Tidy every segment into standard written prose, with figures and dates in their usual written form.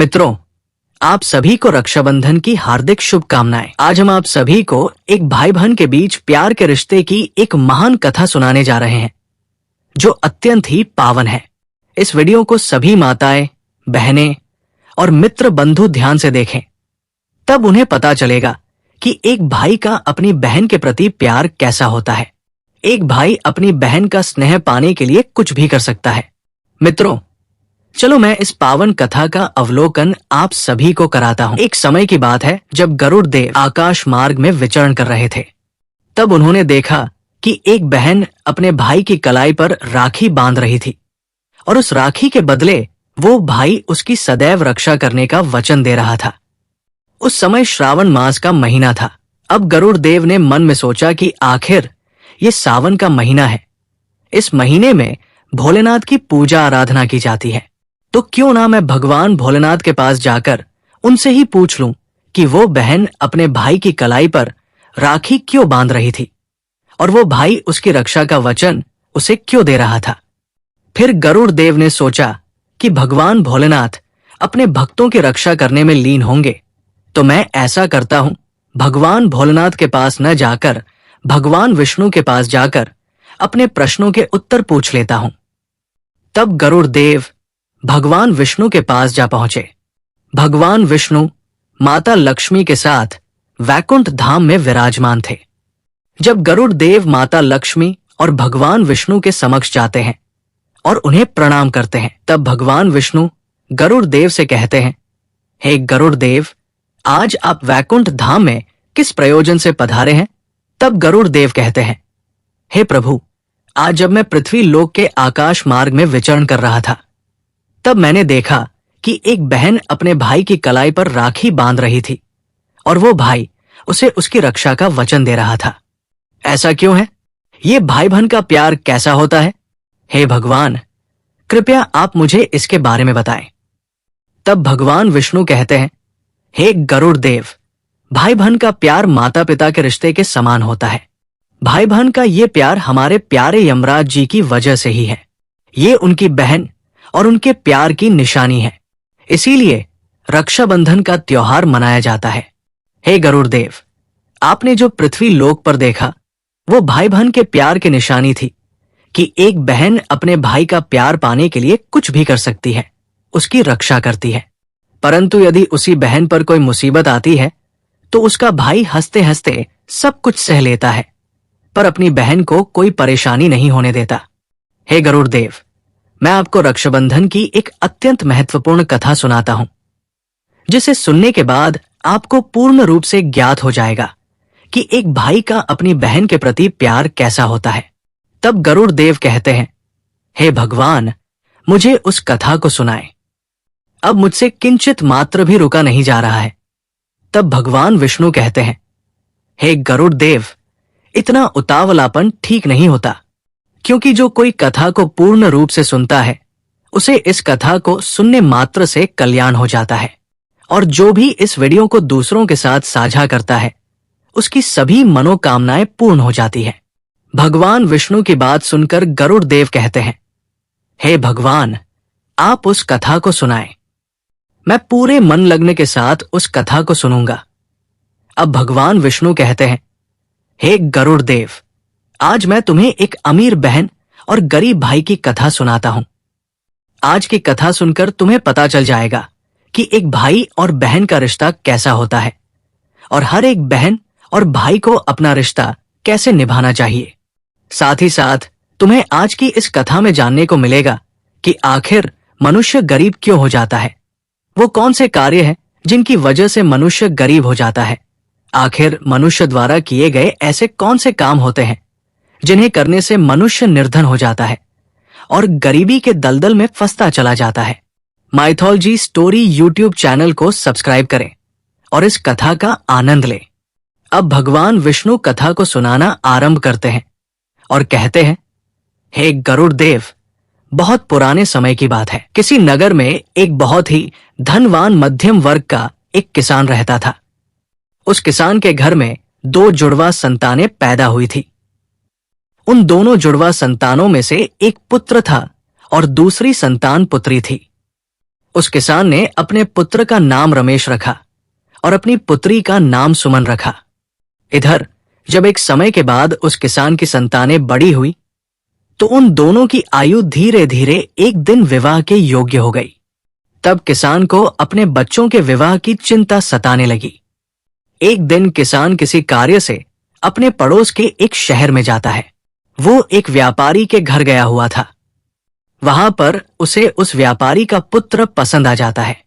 मित्रों, आप सभी को रक्षाबंधन की हार्दिक शुभकामनाएं। आज हम आप सभी को एक भाई बहन के बीच प्यार के रिश्ते की एक महान कथा सुनाने जा रहे हैं, जो अत्यंत ही पावन है। इस वीडियो को सभी माताएं, बहनें और मित्र बंधु ध्यान से देखें, तब उन्हें पता चलेगा कि एक भाई का अपनी बहन के प्रति प्यार कैसा होता है। एक भाई अपनी बहन का स्नेह पाने के लिए कुछ भी कर सकता है। मित्रों, चलो मैं इस पावन कथा का अवलोकन आप सभी को कराता हूँ। एक समय की बात है जब गरुड़ देव आकाश मार्ग में विचरण कर रहे थे। तब उन्होंने देखा कि एक बहन अपने भाई की कलाई पर राखी बांध रही थी और उस राखी के बदले वो भाई उसकी सदैव रक्षा करने का वचन दे रहा था। उस समय श्रावण मास का महीना था। अब गरुड़ देव ने मन में सोचा कि आखिर ये सावन का महीना है, इस महीने में भोलेनाथ की पूजा आराधना की जाती है, तो क्यों ना मैं भगवान भोलेनाथ के पास जाकर उनसे ही पूछ लूं कि वो बहन अपने भाई की कलाई पर राखी क्यों बांध रही थी और वो भाई उसकी रक्षा का वचन उसे क्यों दे रहा था। फिर गरुड़ देव ने सोचा कि भगवान भोलेनाथ अपने भक्तों की रक्षा करने में लीन होंगे, तो मैं ऐसा करता हूं, भगवान भोलेनाथ के पास न जाकर भगवान विष्णु के पास जाकर अपने प्रश्नों के उत्तर पूछ लेता हूं। तब गरुड़ देव भगवान विष्णु के पास जा पहुंचे। भगवान विष्णु माता लक्ष्मी के साथ वैकुंठ धाम में विराजमान थे। जब गरुड़ देव माता लक्ष्मी और भगवान विष्णु के समक्ष जाते हैं और उन्हें प्रणाम करते हैं, तब भगवान विष्णु गरुड़ देव से कहते हैं, हे गरुड़ देव, आज आप वैकुंठ धाम में किस प्रयोजन से पधारे हैं? तब गरुड़ देव कहते हैं, हे प्रभु, आज जब मैं पृथ्वी लोक के आकाश मार्ग में विचरण कर रहा था, तब मैंने देखा कि एक बहन अपने भाई की कलाई पर राखी बांध रही थी और वो भाई उसे उसकी रक्षा का वचन दे रहा था। ऐसा क्यों है? ये भाई बहन का प्यार कैसा होता है? हे भगवान, कृपया आप मुझे इसके बारे में बताएं। तब भगवान विष्णु कहते हैं, हे गरुड़ देव, भाई बहन का प्यार माता पिता के रिश्ते के समान होता है। भाई बहन का ये प्यार हमारे प्यारे यमराज जी की वजह से ही है। ये उनकी बहन और उनके प्यार की निशानी है, इसीलिए रक्षाबंधन का त्योहार मनाया जाता है। हे गरुड़ देव, आपने जो पृथ्वी लोक पर देखा, वो भाई बहन के प्यार की निशानी थी कि एक बहन अपने भाई का प्यार पाने के लिए कुछ भी कर सकती है, उसकी रक्षा करती है। परंतु यदि उसी बहन पर कोई मुसीबत आती है तो उसका भाई हंसते हंसते सब कुछ सह लेता है, पर अपनी बहन को कोई परेशानी नहीं होने देता। हे गरुड़ देव, मैं आपको रक्षाबंधन की एक अत्यंत महत्वपूर्ण कथा सुनाता हूं, जिसे सुनने के बाद आपको पूर्ण रूप से ज्ञात हो जाएगा कि एक भाई का अपनी बहन के प्रति प्यार कैसा होता है। तब गरुड़ देव कहते हैं, हे भगवान, मुझे उस कथा को सुनाएं। अब मुझसे किंचित मात्र भी रुका नहीं जा रहा है। तब भगवान विष्णु कहते हैं, हे गरुड़ देव, इतना उतावलापन ठीक नहीं होता, क्योंकि जो कोई कथा को पूर्ण रूप से सुनता है, उसे इस कथा को सुनने मात्र से कल्याण हो जाता है, और जो भी इस वीडियो को दूसरों के साथ साझा करता है, उसकी सभी मनोकामनाएं पूर्ण हो जाती है। भगवान विष्णु की बात सुनकर गरुड़ देव कहते हैं, हे भगवान, आप उस कथा को सुनाएं। मैं पूरे मन लगन के साथ उस कथा को सुनूंगा। अब भगवान विष्णु कहते हैं, हे गरुड़ देव, आज मैं तुम्हें एक अमीर बहन और गरीब भाई की कथा सुनाता हूं। आज की कथा सुनकर तुम्हें पता चल जाएगा कि एक भाई और बहन का रिश्ता कैसा होता है और हर एक बहन और भाई को अपना रिश्ता कैसे निभाना चाहिए। साथ ही साथ तुम्हें आज की इस कथा में जानने को मिलेगा कि आखिर मनुष्य गरीब क्यों हो जाता है, वो कौन से कार्य हैं जिनकी वजह से मनुष्य गरीब हो जाता है, आखिर मनुष्य द्वारा किए गए ऐसे कौन से काम होते हैं जिन्हें करने से मनुष्य निर्धन हो जाता है और गरीबी के दलदल में फंसता चला जाता है। माइथोलॉजी स्टोरी यूट्यूब चैनल को सब्सक्राइब करें और इस कथा का आनंद लें। अब भगवान विष्णु कथा को सुनाना आरंभ करते हैं और कहते हैं, हे गरुड़ देव, बहुत पुराने समय की बात है। किसी नगर में एक बहुत ही धनवान मध्यम वर्ग का एक किसान रहता था। उस किसान के घर में 2 जुड़वा संतानें पैदा हुई थी। उन दोनों जुड़वा संतानों में से एक पुत्र था और दूसरी संतान पुत्री थी। उस किसान ने अपने पुत्र का नाम रमेश रखा और अपनी पुत्री का नाम सुमन रखा। इधर जब एक समय के बाद उस किसान की संतानें बड़ी हुई तो उन दोनों की आयु धीरे धीरे एक दिन विवाह के योग्य हो गई। तब किसान को अपने बच्चों के विवाह की चिंता सताने लगी। एक दिन किसान किसी कार्य से अपने पड़ोस के एक शहर में जाता है। वो एक व्यापारी के घर गया हुआ था। वहां पर उसे उस व्यापारी का पुत्र पसंद आ जाता है।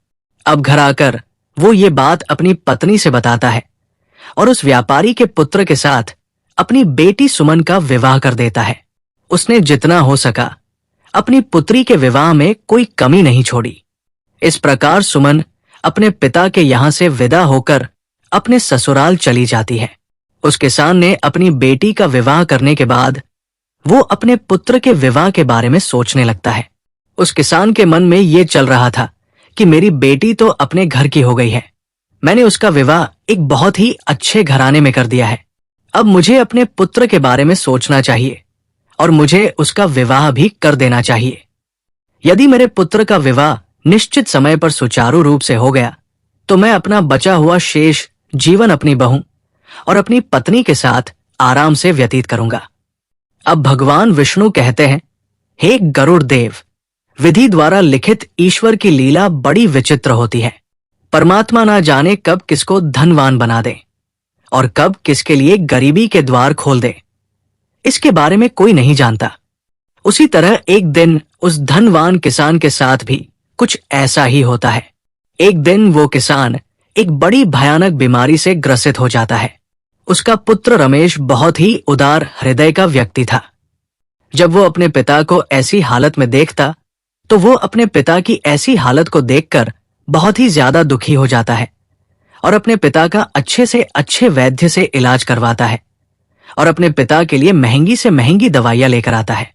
अब घर आकर वो ये बात अपनी पत्नी से बताता है और उस व्यापारी के पुत्र के साथ अपनी बेटी सुमन का विवाह कर देता है। उसने जितना हो सका अपनी पुत्री के विवाह में कोई कमी नहीं छोड़ी। इस प्रकार सुमन अपने पिता के यहां से विदा होकर अपने ससुराल चली जाती है। उस किसान ने अपनी बेटी का विवाह करने के बाद वो अपने पुत्र के विवाह के बारे में सोचने लगता है। उस किसान के मन में ये चल रहा था कि मेरी बेटी तो अपने घर की हो गई है, मैंने उसका विवाह एक बहुत ही अच्छे घराने में कर दिया है। अब मुझे अपने पुत्र के बारे में सोचना चाहिए और मुझे उसका विवाह भी कर देना चाहिए। यदि मेरे पुत्र का विवाह निश्चित समय पर सुचारू रूप से हो गया तो मैं अपना बचा हुआ शेष जीवन अपनी बहू और अपनी पत्नी के साथ आराम से व्यतीत करूंगा। अब भगवान विष्णु कहते हैं, हे गरुड़ देव, विधि द्वारा लिखित ईश्वर की लीला बड़ी विचित्र होती है। परमात्मा ना जाने कब किसको धनवान बना दे और कब किसके लिए गरीबी के द्वार खोल दे, इसके बारे में कोई नहीं जानता। उसी तरह एक दिन उस धनवान किसान के साथ भी कुछ ऐसा ही होता है। एक दिन वो किसान एक बड़ी भयानक बीमारी से ग्रसित हो जाता है। उसका पुत्र रमेश बहुत ही उदार हृदय का व्यक्ति था। जब वो अपने पिता को ऐसी हालत में देखता तो वो अपने पिता की ऐसी हालत को देखकर बहुत ही ज्यादा दुखी हो जाता है और अपने पिता का अच्छे से अच्छे वैद्य से इलाज करवाता है और अपने पिता के लिए महंगी से महंगी दवाइयां लेकर आता है।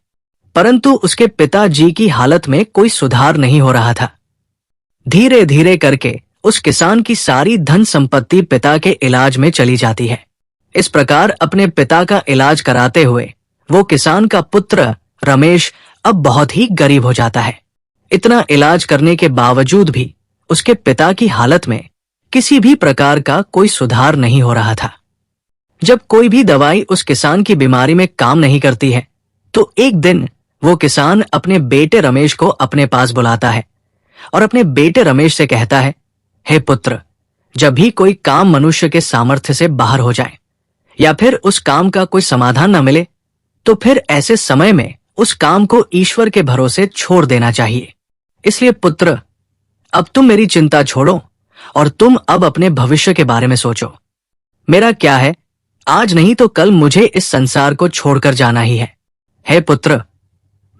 परंतु उसके पिताजी की हालत में कोई सुधार नहीं हो रहा था। धीरे धीरे करके उस किसान की सारी धन संपत्ति पिता के इलाज में चली जाती है। इस प्रकार अपने पिता का इलाज कराते हुए वो किसान का पुत्र रमेश अब बहुत ही गरीब हो जाता है। इतना इलाज करने के बावजूद भी उसके पिता की हालत में किसी भी प्रकार का कोई सुधार नहीं हो रहा था। जब कोई भी दवाई उस किसान की बीमारी में काम नहीं करती है तो एक दिन वो किसान अपने बेटे रमेश को अपने पास बुलाता है और अपने बेटे रमेश से कहता है, हे पुत्र, जब भी कोई काम मनुष्य के सामर्थ्य से बाहर हो जाए या फिर उस काम का कोई समाधान न मिले तो फिर ऐसे समय में उस काम को ईश्वर के भरोसे छोड़ देना चाहिए। इसलिए पुत्र, अब तुम मेरी चिंता छोड़ो और तुम अब अपने भविष्य के बारे में सोचो। मेरा क्या है, आज नहीं तो कल मुझे इस संसार को छोड़कर जाना ही है। हे पुत्र,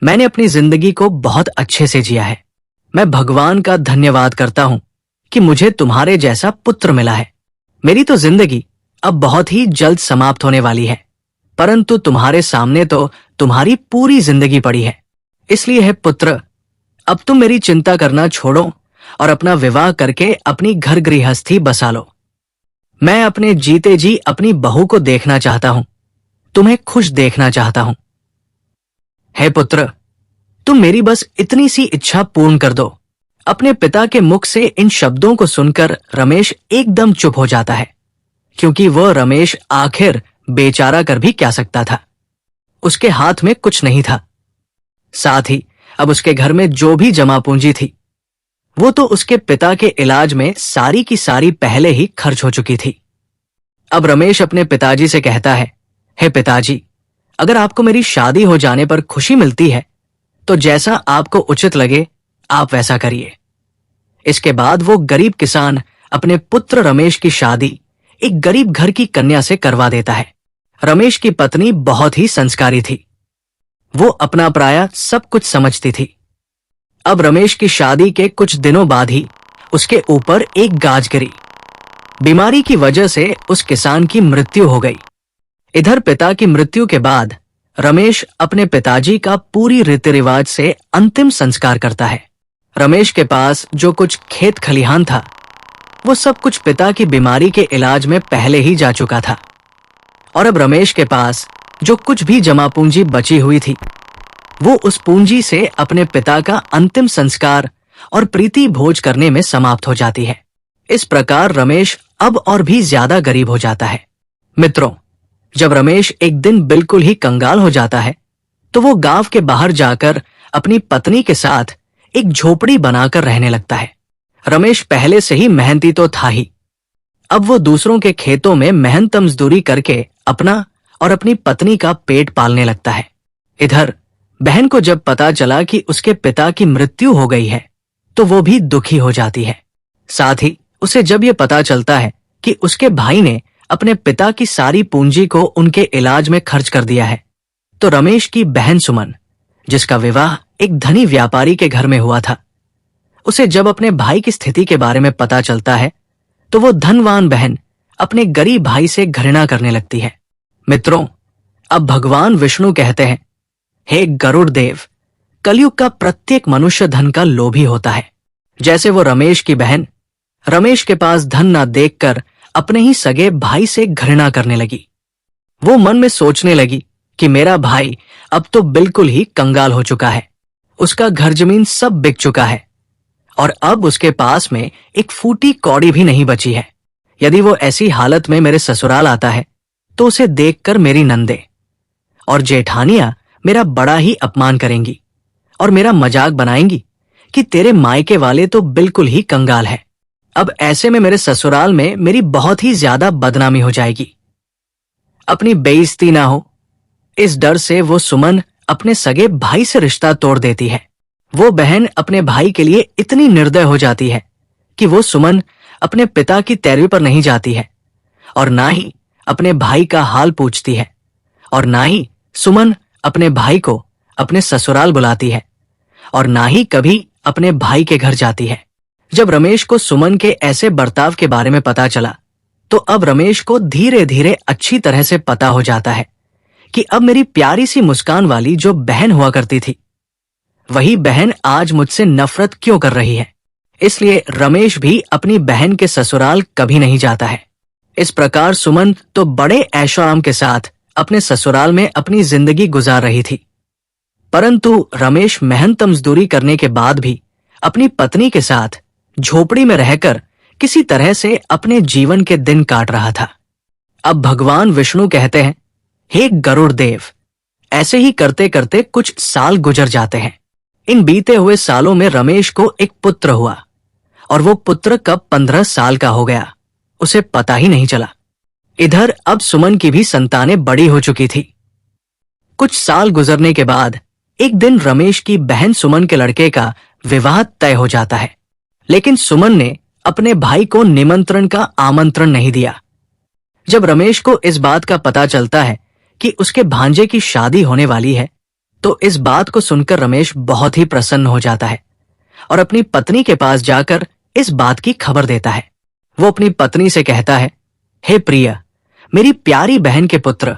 मैंने अपनी जिंदगी को बहुत अच्छे से जिया है। मैं भगवान का धन्यवाद करता हूं कि मुझे तुम्हारे जैसा पुत्र मिला है। मेरी तो जिंदगी अब बहुत ही जल्द समाप्त होने वाली है, परंतु तुम्हारे सामने तो तुम्हारी पूरी जिंदगी पड़ी है। इसलिए है पुत्र, अब तुम मेरी चिंता करना छोड़ो और अपना विवाह करके अपनी घर गृहस्थी बसा लो। मैं अपने जीते जी अपनी बहू को देखना चाहता हूं, तुम्हें खुश देखना चाहता हूं। हे पुत्र, तुम मेरी बस इतनी सी इच्छा पूर्ण कर दो। अपने पिता के मुख से इन शब्दों को सुनकर रमेश एकदम चुप हो जाता है, क्योंकि वह रमेश आखिर बेचारा कर भी क्या सकता था। उसके हाथ में कुछ नहीं था। साथ ही अब उसके घर में जो भी जमा पूंजी थी वो तो उसके पिता के इलाज में सारी की सारी पहले ही खर्च हो चुकी थी। अब रमेश अपने पिताजी से कहता है, हे पिताजी, अगर आपको मेरी शादी हो जाने पर खुशी मिलती है तो जैसा आपको उचित लगे आप वैसा करिए। इसके बाद वो गरीब किसान अपने पुत्र रमेश की शादी एक गरीब घर की कन्या से करवा देता है। रमेश की पत्नी बहुत ही संस्कारी थी। वो अपना पराया सब कुछ समझती थी। अब रमेश की शादी के कुछ दिनों बाद ही उसके ऊपर एक गाज गिरी। बीमारी की वजह से उस किसान की मृत्यु हो गई। इधर पिता की मृत्यु के बाद रमेश अपने पिताजी का पूरी रीति रिवाज से अंतिम संस्कार करता है। रमेश के पास जो कुछ खेत खलिहान था वो सब कुछ पिता की बीमारी के इलाज में पहले ही जा चुका था और अब रमेश के पास जो कुछ भी जमा पूंजी बची हुई थी वो उस पूंजी से अपने पिता का अंतिम संस्कार और प्रीति भोज करने में समाप्त हो जाती है। इस प्रकार रमेश अब और भी ज्यादा गरीब हो जाता है। मित्रों, जब रमेश एक दिन बिल्कुल ही कंगाल हो जाता है तो वो गांव के बाहर जाकर अपनी पत्नी के साथ एक झोपड़ी बनाकर रहने लगता है। रमेश पहले से ही मेहनती तो था ही, अब वो दूसरों के खेतों में मेहनत मजदूरी करके अपना और अपनी पत्नी का पेट पालने लगता है। इधर बहन को जब पता चला कि उसके पिता की मृत्यु हो गई है तो वो भी दुखी हो जाती है। साथ ही उसे जब ये पता चलता है कि उसके भाई ने अपने पिता की सारी पूंजी को उनके इलाज में खर्च कर दिया है, तो रमेश की बहन सुमन, जिसका विवाह एक धनी व्यापारी के घर में हुआ था, उसे जब अपने भाई की स्थिति के बारे में पता चलता है तो वो धनवान बहन अपने गरीब भाई से घृणा करने लगती है। मित्रों, अब भगवान विष्णु कहते हैं, हे गरुड़ देव, कलयुग का प्रत्येक मनुष्य धन का लोभी होता है। जैसे वो रमेश की बहन रमेश के पास धन ना देखकर अपने ही सगे भाई से घृणा करने लगी। वो मन में सोचने लगी कि मेरा भाई अब तो बिल्कुल ही कंगाल हो चुका है, उसका घर जमीन सब बिक चुका है और अब उसके पास में एक फूटी कौड़ी भी नहीं बची है। यदि वो ऐसी हालत में मेरे ससुराल आता है तो उसे देखकर मेरी नंदे और जेठानियां मेरा बड़ा ही अपमान करेंगी और मेरा मजाक बनाएंगी कि तेरे मायके वाले तो बिल्कुल ही कंगाल है। अब ऐसे में मेरे ससुराल में मेरी बहुत ही ज्यादा बदनामी हो जाएगी, अपनी बेइज्जती ना हो, इस डर से वो सुमन अपने सगे भाई से रिश्ता तोड़ देती है। वो बहन अपने भाई के लिए इतनी निर्दय हो जाती है कि वो सुमन अपने पिता की पैरवी पर नहीं जाती है और ना ही अपने भाई का हाल पूछती है और ना ही सुमन अपने भाई को अपने ससुराल बुलाती है और ना ही कभी अपने भाई के घर जाती है। जब रमेश को सुमन के ऐसे बर्ताव के बारे में पता चला तो अब रमेश को धीरे धीरे अच्छी तरह से पता हो जाता है कि अब मेरी प्यारी सी मुस्कान वाली जो बहन हुआ करती थी, वही बहन आज मुझसे नफरत क्यों कर रही है। इसलिए रमेश भी अपनी बहन के ससुराल कभी नहीं जाता है। इस प्रकार सुमन तो बड़े ऐशो आराम के साथ अपने ससुराल में अपनी जिंदगी गुजार रही थी, परंतु रमेश मेहनत मजदूरी करने के बाद भी अपनी पत्नी के साथ झोपड़ी में रहकर किसी तरह से अपने जीवन के दिन काट रहा था। अब भगवान विष्णु कहते हैं, हे गरुड़ देव, ऐसे ही करते करते कुछ साल गुजर जाते हैं। इन बीते हुए सालों में रमेश को एक पुत्र हुआ और वो पुत्र कब 15 साल का हो गया उसे पता ही नहीं चला। इधर अब सुमन की भी संतानें बड़ी हो चुकी थी। कुछ साल गुजरने के बाद एक दिन रमेश की बहन सुमन के लड़के का विवाह तय हो जाता है, लेकिन सुमन ने अपने भाई को निमंत्रण का आमंत्रण नहीं दिया। जब रमेश को इस बात का पता चलता है कि उसके भांजे की शादी होने वाली है तो इस बात को सुनकर रमेश बहुत ही प्रसन्न हो जाता है और अपनी पत्नी के पास जाकर इस बात की खबर देता है। वो अपनी पत्नी से कहता है, हे प्रिय, मेरी प्यारी बहन के पुत्र,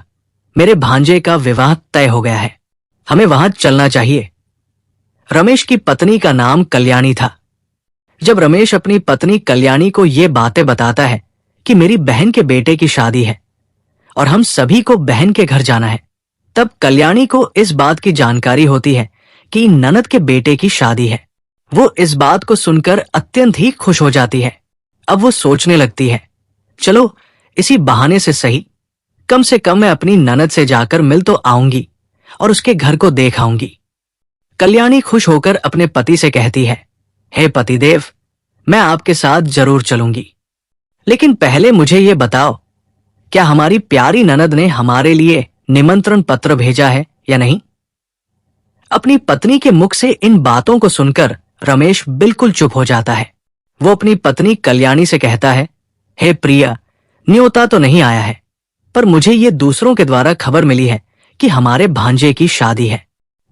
मेरे भांजे का विवाह तय हो गया है, हमें वहां चलना चाहिए। रमेश की पत्नी का नाम कल्याणी था। जब रमेश अपनी पत्नी कल्याणी को ये बातें बताता है कि मेरी बहन के बेटे की शादी है और हम सभी को बहन के घर जाना है, तब कल्याणी को इस बात की जानकारी होती है कि ननद के बेटे की शादी है। वो इस बात को सुनकर अत्यंत ही खुश हो जाती है। अब वो सोचने लगती है, चलो इसी बहाने से सही, कम से कम मैं अपनी ननद से जाकर मिल तो आऊंगी और उसके घर को देख आऊंगी। कल्याणी खुश होकर अपने पति से कहती है, हे पतिदेव, मैं आपके साथ जरूर चलूंगी, लेकिन पहले मुझे ये बताओ, क्या हमारी प्यारी ननद ने हमारे लिए निमंत्रण पत्र भेजा है या नहीं? अपनी पत्नी के मुख से इन बातों को सुनकर रमेश बिल्कुल चुप हो जाता है। वो अपनी पत्नी कल्याणी से कहता है, हे प्रिया, न्योता तो नहीं आया है, पर मुझे ये दूसरों के द्वारा खबर मिली है कि हमारे भांजे की शादी है,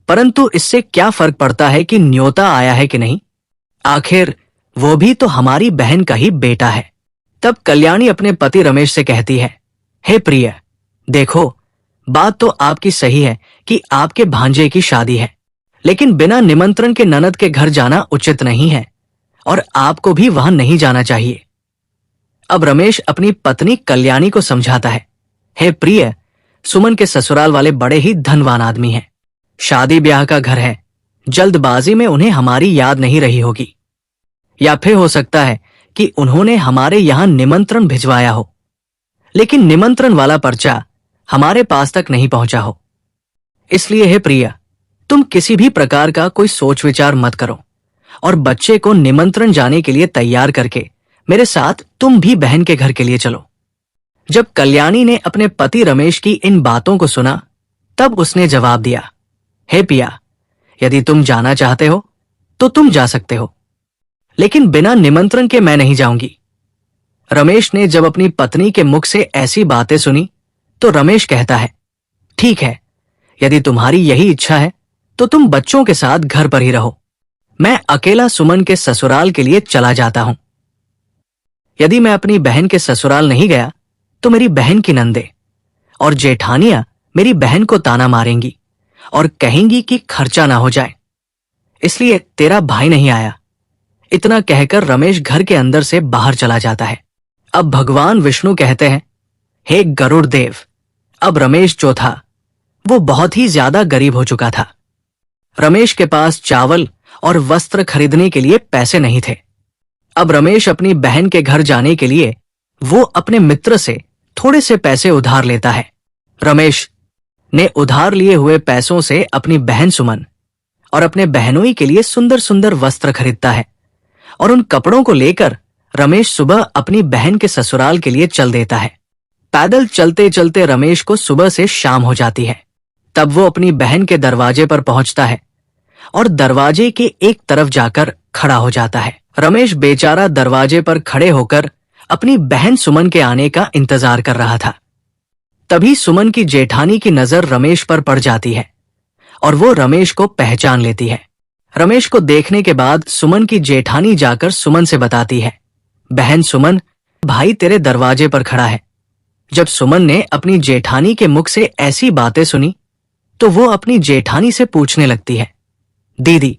परंतु इससे क्या फर्क पड़ता है कि न्योता आया है कि नहीं, आखिर वो भी तो हमारी बहन का ही बेटा है। तब कल्याणी अपने पति रमेश से कहती है, हे प्रिय, देखो, बात तो आपकी सही है कि आपके भांजे की शादी है, लेकिन बिना निमंत्रण के ननद के घर जाना उचित नहीं है और आपको भी वहां नहीं जाना चाहिए। अब रमेश अपनी पत्नी कल्याणी को समझाता है, हे प्रिय, सुमन के ससुराल वाले बड़े ही धनवान आदमी हैं, शादी ब्याह का घर है, जल्दबाजी में उन्हें हमारी याद नहीं रही होगी, या फिर हो सकता है कि उन्होंने हमारे यहां निमंत्रण भिजवाया हो, लेकिन निमंत्रण वाला पर्चा हमारे पास तक नहीं पहुंचा हो। इसलिए हे प्रिया, तुम किसी भी प्रकार का कोई सोच विचार मत करो और बच्चे को निमंत्रण जाने के लिए तैयार करके मेरे साथ तुम भी बहन के घर के लिए चलो। जब कल्याणी ने अपने पति रमेश की इन बातों को सुना, तब उसने जवाब दिया, हे पिया, यदि तुम जाना चाहते हो तो तुम जा सकते हो, लेकिन बिना निमंत्रण के मैं नहीं जाऊंगी। रमेश ने जब अपनी पत्नी के मुख से ऐसी बातें सुनी तो रमेश कहता है, ठीक है, यदि तुम्हारी यही इच्छा है तो तुम बच्चों के साथ घर पर ही रहो। मैं अकेला सुमन के ससुराल के लिए चला जाता हूं। यदि मैं अपनी बहन के ससुराल नहीं गया तो मेरी बहन की नंदे और जेठानियां मेरी बहन को ताना मारेंगी और कहेंगी कि खर्चा ना हो जाए, इसलिए तेरा भाई नहीं आया। इतना कहकर रमेश घर के अंदर से बाहर चला जाता है। अब भगवान विष्णु कहते हैं, हे गरुड़ देव, अब रमेश जो था वो बहुत ही ज्यादा गरीब हो चुका था। रमेश के पास चावल और वस्त्र खरीदने के लिए पैसे नहीं थे। अब रमेश अपनी बहन के घर जाने के लिए वो अपने मित्र से थोड़े से पैसे उधार लेता है। रमेश ने उधार लिए हुए पैसों से अपनी बहन सुमन और अपने बहनोई के लिए सुंदर सुंदर वस्त्र खरीदता है और उन कपड़ों को लेकर रमेश सुबह अपनी बहन के ससुराल के लिए चल देता है। पैदल चलते चलते रमेश को सुबह से शाम हो जाती है। तब वो अपनी बहन के दरवाजे पर पहुंचता है और दरवाजे के एक तरफ जाकर खड़ा हो जाता है। रमेश बेचारा दरवाजे पर खड़े होकर अपनी बहन सुमन के आने का इंतजार कर रहा था। तभी सुमन की जेठानी की नजर रमेश पर पड़ जाती है और वो रमेश को पहचान लेती है। रमेश को देखने के बाद सुमन की जेठानी जाकर सुमन से बताती है, बहन सुमन, भाई तेरे दरवाजे पर खड़ा है। जब सुमन ने अपनी जेठानी के मुख से ऐसी बातें सुनी तो वो अपनी जेठानी से पूछने लगती है, दीदी,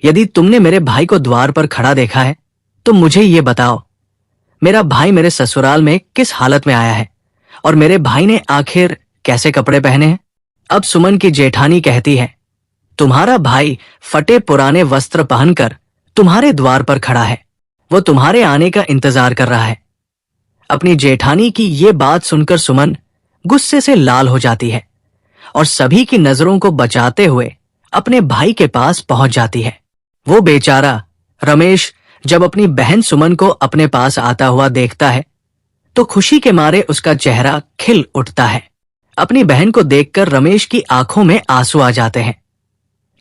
यदि तुमने मेरे भाई को द्वार पर खड़ा देखा है तो मुझे ये बताओ, मेरा भाई मेरे ससुराल में किस हालत में आया है और मेरे भाई ने आखिर कैसे कपड़े पहने हैं। अब सुमन की जेठानी कहती है, तुम्हारा भाई फटे पुराने वस्त्र पहनकर तुम्हारे द्वार पर खड़ा है, वो तुम्हारे आने का इंतजार कर रहा है। अपनी जेठानी की ये बात सुनकर सुमन गुस्से से लाल हो जाती है और सभी की नजरों को बचाते हुए अपने भाई के पास पहुंच जाती है। वो बेचारा रमेश जब अपनी बहन सुमन को अपने पास आता हुआ देखता है तो खुशी के मारे उसका चेहरा खिल उठता है। अपनी बहन को देखकर रमेश की आंखों में आंसू आ जाते हैं,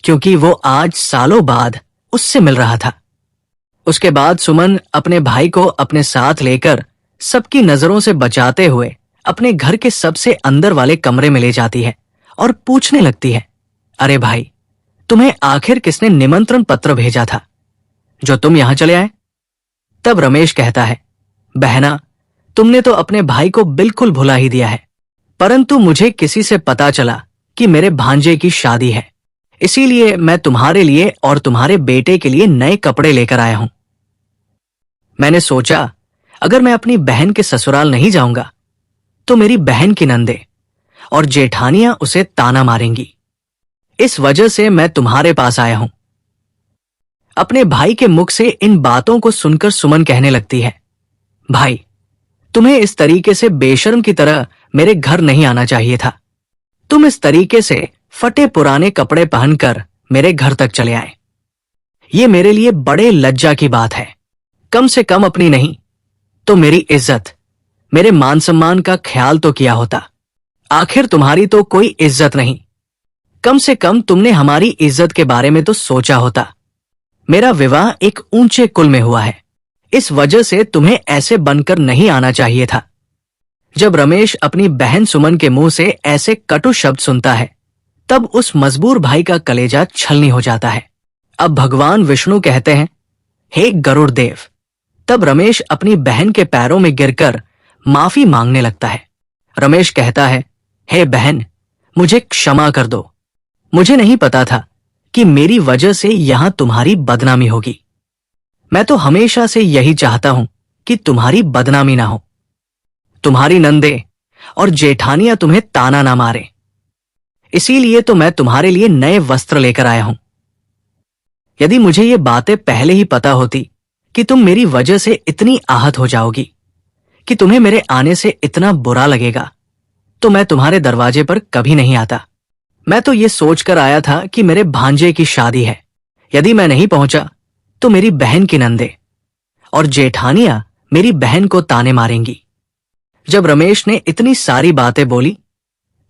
क्योंकि वो आज सालों बाद उससे मिल रहा था। उसके बाद सुमन अपने भाई को अपने साथ लेकर सबकी नजरों से बचाते हुए अपने घर के सबसे अंदर वाले कमरे में ले जाती है और पूछने लगती है, अरे भाई, तुम्हें आखिर किसने निमंत्रण पत्र भेजा था जो तुम यहां चले आए? तब रमेश कहता है, बहना, तुमने तो अपने भाई को बिल्कुल भुला ही दिया है, परंतु मुझे किसी से पता चला कि मेरे भांजे की शादी है, इसीलिए मैं तुम्हारे लिए और तुम्हारे बेटे के लिए नए कपड़े लेकर आया हूं। मैंने सोचा अगर मैं अपनी बहन के ससुराल नहीं जाऊंगा तो मेरी बहन की नंदे और जेठानियां उसे ताना मारेंगी, इस वजह से मैं तुम्हारे पास आया हूं। अपने भाई के मुख से इन बातों को सुनकर सुमन कहने लगती है, भाई, तुम्हें इस तरीके से बेशर्म की तरह मेरे घर नहीं आना चाहिए था। तुम इस तरीके से फटे पुराने कपड़े पहनकर मेरे घर तक चले आए। ये मेरे लिए बड़े लज्जा की बात है। कम से कम अपनी नहीं तो मेरी इज्जत, मेरे मान सम्मान का ख्याल तो किया होता। आखिर तुम्हारी तो कोई इज्जत नहीं, कम से कम तुमने हमारी इज्जत के बारे में तो सोचा होता। मेरा विवाह एक ऊंचे कुल में हुआ है, इस वजह से तुम्हें ऐसे बनकर नहीं आना चाहिए था। जब रमेश अपनी बहन सुमन के मुंह से ऐसे कटु शब्द सुनता है तब उस मजबूर भाई का कलेजा छलनी हो जाता है। अब भगवान विष्णु कहते हैं, हे गरुड़ देव। तब रमेश अपनी बहन के पैरों में गिरकर माफी मांगने लगता है। रमेश कहता है, हे बहन, मुझे क्षमा कर दो। मुझे नहीं पता था कि मेरी वजह से यहां तुम्हारी बदनामी होगी। मैं तो हमेशा से यही चाहता हूं कि तुम्हारी बदनामी ना हो, तुम्हारी नंदे और जेठानियां तुम्हें ताना ना मारे। इसीलिए तो मैं तुम्हारे लिए नए वस्त्र लेकर आया हूं। यदि मुझे ये बातें पहले ही पता होती कि तुम मेरी वजह से इतनी आहत हो जाओगी कि तुम्हें मेरे आने से इतना बुरा लगेगा, तो मैं तुम्हारे दरवाजे पर कभी नहीं आता। मैं तो ये सोचकर आया था कि मेरे भांजे की शादी है, यदि मैं नहीं पहुंचा तो मेरी बहन की नंदे और जेठानियां मेरी बहन को ताने मारेंगी। जब रमेश ने इतनी सारी बातें बोली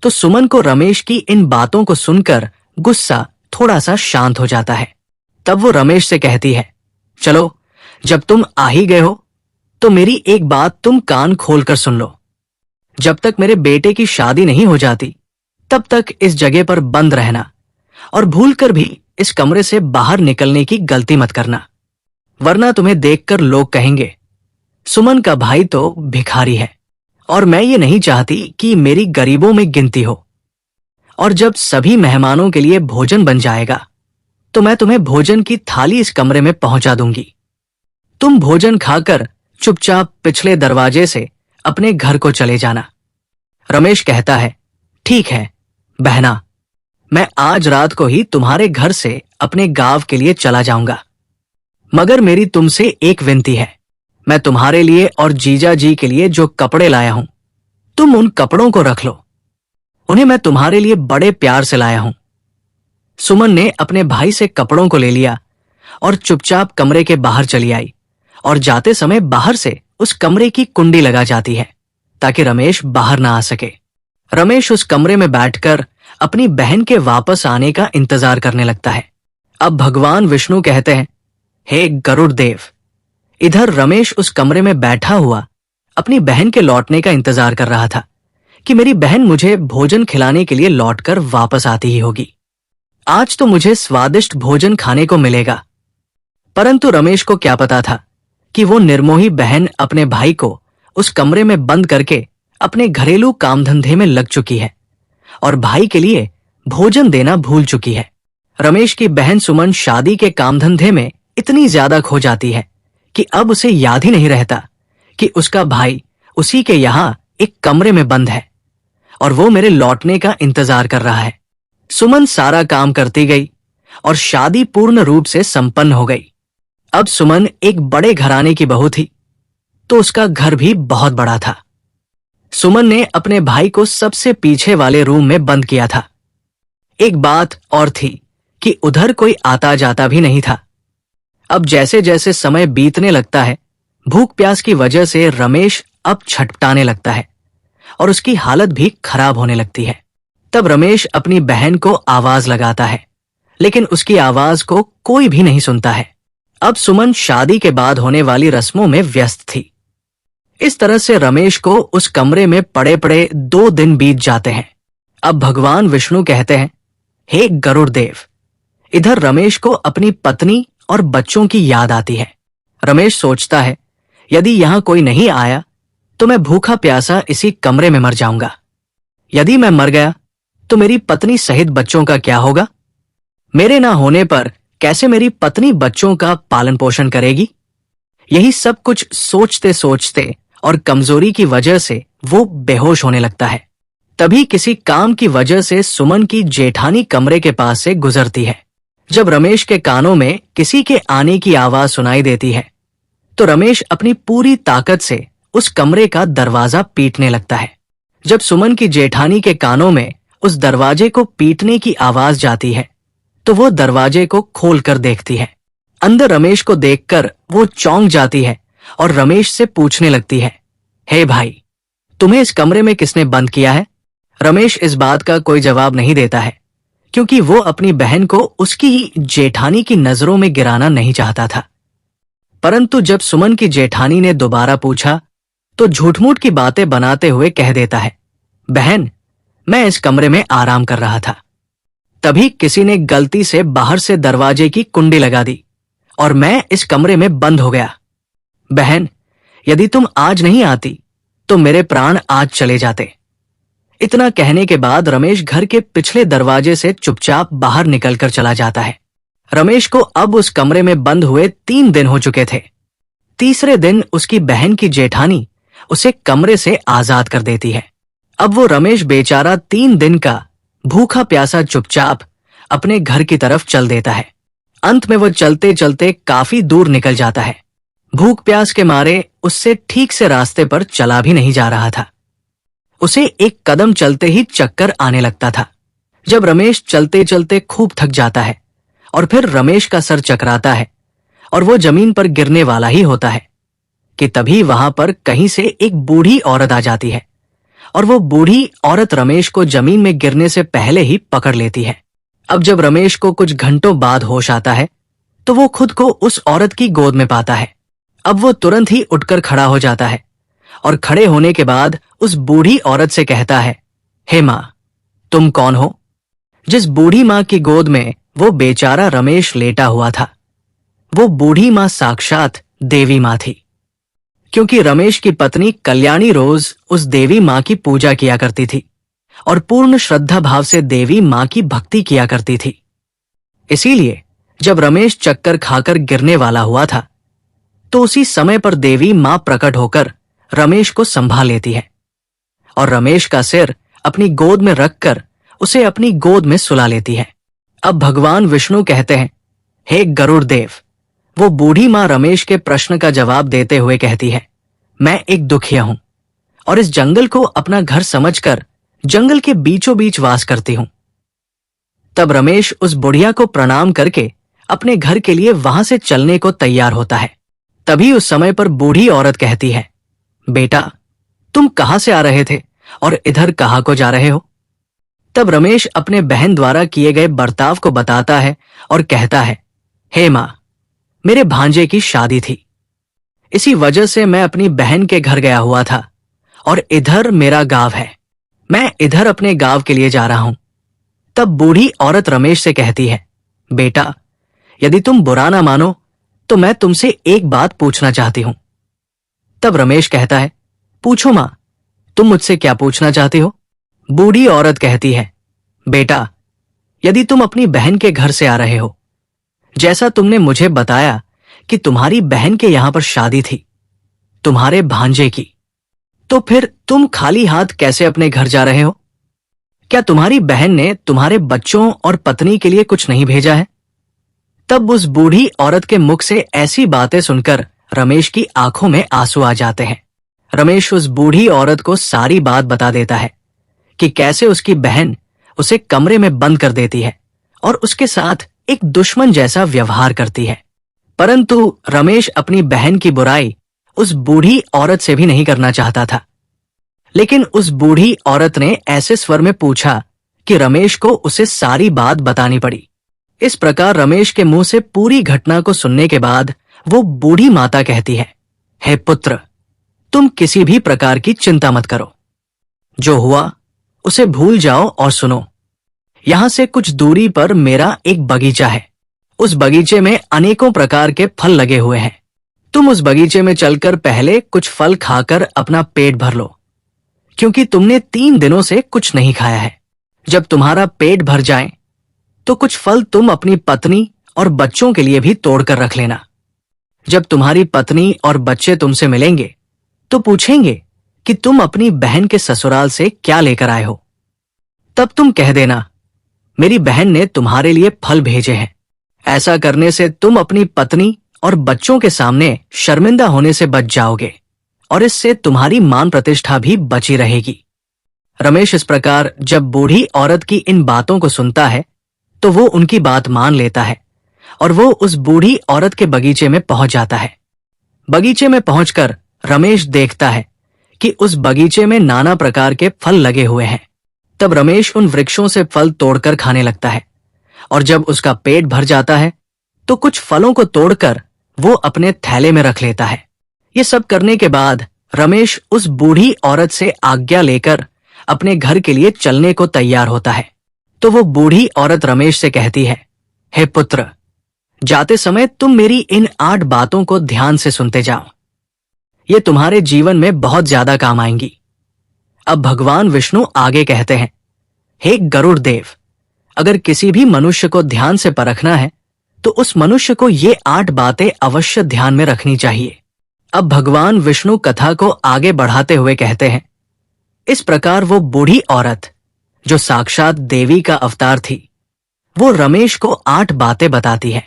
तो सुमन को रमेश की इन बातों को सुनकर गुस्सा थोड़ा सा शांत हो जाता है। तब वो रमेश से कहती है, चलो जब तुम आ ही गए हो तो मेरी एक बात तुम कान खोलकर सुन लो। जब तक मेरे बेटे की शादी नहीं हो जाती तब तक इस जगह पर बंद रहना और भूलकर भी इस कमरे से बाहर निकलने की गलती मत करना, वरना तुम्हें देखकर लोग कहेंगे सुमन का भाई तो भिखारी है, और मैं ये नहीं चाहती कि मेरी गरीबों में गिनती हो। और जब सभी मेहमानों के लिए भोजन बन जाएगा तो मैं तुम्हें भोजन की थाली इस कमरे में पहुंचा दूंगी। तुम भोजन खाकर चुपचाप पिछले दरवाजे से अपने घर को चले जाना। रमेश कहता है, ठीक है बहना, मैं आज रात को ही तुम्हारे घर से अपने गांव के लिए चला जाऊंगा, मगर मेरी तुमसे एक विनती है। मैं तुम्हारे लिए और जीजा जी के लिए जो कपड़े लाया हूं, तुम उन कपड़ों को रख लो, उन्हें मैं तुम्हारे लिए बड़े प्यार से लाया हूं। सुमन ने अपने भाई से कपड़ों को ले लिया और चुपचाप कमरे के बाहर चली आई, और जाते समय बाहर से उस कमरे की कुंडी लगा जाती है ताकि रमेश बाहर ना आ सके। रमेश उस कमरे में बैठकर अपनी बहन के वापस आने का इंतजार करने लगता है। अब भगवान विष्णु कहते हैं, हे गरुड़ देव। इधर रमेश उस कमरे में बैठा हुआ अपनी बहन के लौटने का इंतजार कर रहा था कि मेरी बहन मुझे भोजन खिलाने के लिए लौटकर वापस आती ही होगी। आज तो मुझे स्वादिष्ट भोजन खाने को मिलेगा। परंतु रमेश को क्या पता था कि वो निर्मोही बहन अपने भाई को उस कमरे में बंद करके अपने घरेलू काम धंधे में लग चुकी है और भाई के लिए भोजन देना भूल चुकी है। रमेश की बहन सुमन शादी के काम धंधे में इतनी ज्यादा खो जाती है कि अब उसे याद ही नहीं रहता कि उसका भाई उसी के यहां एक कमरे में बंद है और वो मेरे लौटने का इंतजार कर रहा है। सुमन सारा काम करती गई और शादी पूर्ण रूप से संपन्न हो गई। अब सुमन एक बड़े घराने की बहू थी, तो उसका घर भी बहुत बड़ा था। सुमन ने अपने भाई को सबसे पीछे वाले रूम में बंद किया था। एक बात और थी कि उधर कोई आता जाता भी नहीं था। अब जैसे जैसे समय बीतने लगता है, भूख प्यास की वजह से रमेश अब छटपटाने लगता है और उसकी हालत भी खराब होने लगती है। तब रमेश अपनी बहन को आवाज लगाता है, लेकिन उसकी आवाज को कोई भी नहीं सुनता है। अब सुमन शादी के बाद होने वाली रस्मों में व्यस्त थी। इस तरह से रमेश को उस कमरे में पड़े पड़े 2 दिन बीत जाते हैं। अब भगवान विष्णु कहते हैं, हे गरुड़ देव। इधर रमेश को अपनी पत्नी और बच्चों की याद आती है। रमेश सोचता है, यदि यहां कोई नहीं आया तो मैं भूखा प्यासा इसी कमरे में मर जाऊंगा। यदि मैं मर गया तो मेरी पत्नी सहित बच्चों का क्या होगा? मेरे ना होने पर कैसे मेरी पत्नी बच्चों का पालन पोषण करेगी? यही सब कुछ सोचते सोचते और कमजोरी की वजह से वो बेहोश होने लगता है। तभी किसी काम की वजह से सुमन की जेठानी कमरे के पास से गुजरती है। जब रमेश के कानों में किसी के आने की आवाज सुनाई देती है तो रमेश अपनी पूरी ताकत से उस कमरे का दरवाजा पीटने लगता है। जब सुमन की जेठानी के कानों में उस दरवाजे को पीटने की आवाज जाती है तो वो दरवाजे को खोलकर देखती है। अंदर रमेश को देखकर वो चौंक जाती है और रमेश से पूछने लगती है, हे भाई, तुम्हें इस कमरे में किसने बंद किया है? रमेश इस बात का कोई जवाब नहीं देता है, क्योंकि वो अपनी बहन को उसकी ही जेठानी की नजरों में गिराना नहीं चाहता था। परंतु जब सुमन की जेठानी ने दोबारा पूछा तो झूठ-मूठ की बातें बनाते हुए कह देता है, बहन, मैं इस कमरे में आराम कर रहा था। तभी किसी ने गलती से बाहर से दरवाजे की कुंडी लगा दी और मैं इस कमरे में बंद हो गया। बहन, यदि तुम आज नहीं आती तो मेरे प्राण आज चले जाते। इतना कहने के बाद रमेश घर के पिछले दरवाजे से चुपचाप बाहर निकलकर चला जाता है। रमेश को अब उस कमरे में बंद हुए 3 दिन हो चुके थे। तीसरे दिन उसकी बहन की जेठानी उसे कमरे से आजाद कर देती है। अब वो रमेश बेचारा 3 दिन का भूखा प्यासा चुपचाप अपने घर की तरफ चल देता है। अंत में वो चलते चलते काफी दूर निकल जाता है। भूख प्यास के मारे उससे ठीक से रास्ते पर चला भी नहीं जा रहा था। उसे एक कदम चलते ही चक्कर आने लगता था। जब रमेश चलते चलते खूब थक जाता है और फिर रमेश का सर चकराता है और वो जमीन पर गिरने वाला ही होता है कि तभी वहां पर कहीं से एक बूढ़ी औरत आ जाती है और वो बूढ़ी औरत रमेश को जमीन में गिरने से पहले ही पकड़ लेती है। अब जब रमेश को कुछ घंटों बाद होश आता है तो वो खुद को उस औरत की गोद में पाता है। अब वो तुरंत ही उठकर खड़ा हो जाता है और खड़े होने के बाद उस बूढ़ी औरत से कहता है, हे माँ, तुम कौन हो? जिस बूढ़ी माँ की गोद में वो बेचारा रमेश लेटा हुआ था, वो बूढ़ी माँ साक्षात देवी माँ थी, क्योंकि रमेश की पत्नी कल्याणी रोज उस देवी माँ की पूजा किया करती थी और पूर्ण श्रद्धा भाव से देवी माँ की भक्ति किया करती थी। इसीलिए जब रमेश चक्कर खाकर गिरने वाला हुआ था तो उसी समय पर देवी माँ प्रकट होकर रमेश को संभाल लेती है और रमेश का सिर अपनी गोद में रखकर उसे अपनी गोद में सुला लेती है। अब भगवान विष्णु कहते हैं, हे गरुड़ देव। वो बूढ़ी माँ रमेश के प्रश्न का जवाब देते हुए कहती है, मैं एक दुखिया हूं और इस जंगल को अपना घर समझकर जंगल के बीचों बीच वास करती हूं। तब रमेश उस बुढ़िया को प्रणाम करके अपने घर के लिए वहां से चलने को तैयार होता है। तभी उस समय पर बूढ़ी औरत कहती है, बेटा, तुम कहां से आ रहे थे और इधर कहां को जा रहे हो? तब रमेश अपने बहन द्वारा किए गए बर्ताव को बताता है और कहता है, हे मां, मेरे भांजे की शादी थी, इसी वजह से मैं अपनी बहन के घर गया हुआ था और इधर मेरा गांव है, मैं इधर अपने गांव के लिए जा रहा हूं। तब बूढ़ी औरत रमेश से कहती है, बेटा, यदि तुम बुरा ना मानो तो मैं तुमसे एक बात पूछना चाहती हूं। तब रमेश कहता है, पूछो मां, तुम मुझसे क्या पूछना चाहते हो? बूढ़ी औरत कहती है, बेटा, यदि तुम अपनी बहन के घर से आ रहे हो, जैसा तुमने मुझे बताया कि तुम्हारी बहन के यहां पर शादी थी, तुम्हारे भांजे की, तो फिर तुम खाली हाथ कैसे अपने घर जा रहे हो? क्या तुम्हारी बहन ने तुम्हारे बच्चों और पत्नी के लिए कुछ नहीं भेजा है? तब उस बूढ़ी औरत के मुख से ऐसी बातें सुनकर रमेश की आंखों में आंसू आ जाते हैं। रमेश उस बूढ़ी औरत को सारी बात बता देता है कि कैसे उसकी बहन उसे कमरे में बंद कर देती है और उसके साथ एक दुश्मन जैसा व्यवहार करती है। परंतु रमेश अपनी बहन की बुराई उस बूढ़ी औरत से भी नहीं करना चाहता था, लेकिन उस बूढ़ी औरत ने ऐसे स्वर में पूछा कि रमेश को उसे सारी बात बतानी पड़ी। इस प्रकार रमेश के मुंह से पूरी घटना को सुनने के बाद वो बूढ़ी माता कहती है, हे पुत्र, तुम किसी भी प्रकार की चिंता मत करो, जो हुआ उसे भूल जाओ और सुनो। यहां से कुछ दूरी पर मेरा एक बगीचा है, उस बगीचे में अनेकों प्रकार के फल लगे हुए हैं। तुम उस बगीचे में चलकर पहले कुछ फल खाकर अपना पेट भर लो, क्योंकि तुमने 3 दिनों से कुछ नहीं खाया है। जब तुम्हारा पेट भर जाए तो कुछ फल तुम अपनी पत्नी और बच्चों के लिए भी तोड़कर रख लेना। जब तुम्हारी पत्नी और बच्चे तुमसे मिलेंगे तो पूछेंगे कि तुम अपनी बहन के ससुराल से क्या लेकर आए हो। तब तुम कह देना, मेरी बहन ने तुम्हारे लिए फल भेजे हैं। ऐसा करने से तुम अपनी पत्नी और बच्चों के सामने शर्मिंदा होने से बच जाओगे और इससे तुम्हारी मान प्रतिष्ठा भी बची रहेगी। रमेश इस प्रकार जब बूढ़ी औरत की इन बातों को सुनता है तो वो उनकी बात मान लेता है और वो उस बूढ़ी औरत के बगीचे में पहुंच जाता है। बगीचे में पहुंचकर रमेश देखता है कि उस बगीचे में नाना प्रकार के फल लगे हुए हैं। तब रमेश उन वृक्षों से फल तोड़कर खाने लगता है और जब उसका पेट भर जाता है तो कुछ फलों को तोड़कर वो अपने थैले में रख लेता है। ये सब करने के बाद रमेश उस बूढ़ी औरत से आज्ञा लेकर अपने घर के लिए चलने को तैयार होता है। तो वो बूढ़ी औरत रमेश से कहती है, हे पुत्र, जाते समय तुम मेरी इन 8 बातों को ध्यान से सुनते जाओ, ये तुम्हारे जीवन में बहुत ज्यादा काम आएंगी। अब भगवान विष्णु आगे कहते हैं, हे गरुड़ देव, अगर किसी भी मनुष्य को ध्यान से परखना है तो उस मनुष्य को ये 8 बातें अवश्य ध्यान में रखनी चाहिए। अब भगवान विष्णु कथा को आगे बढ़ाते हुए कहते हैं, इस प्रकार वो बूढ़ी औरत जो साक्षात देवी का अवतार थी, वो रमेश को 8 बातें बताती है।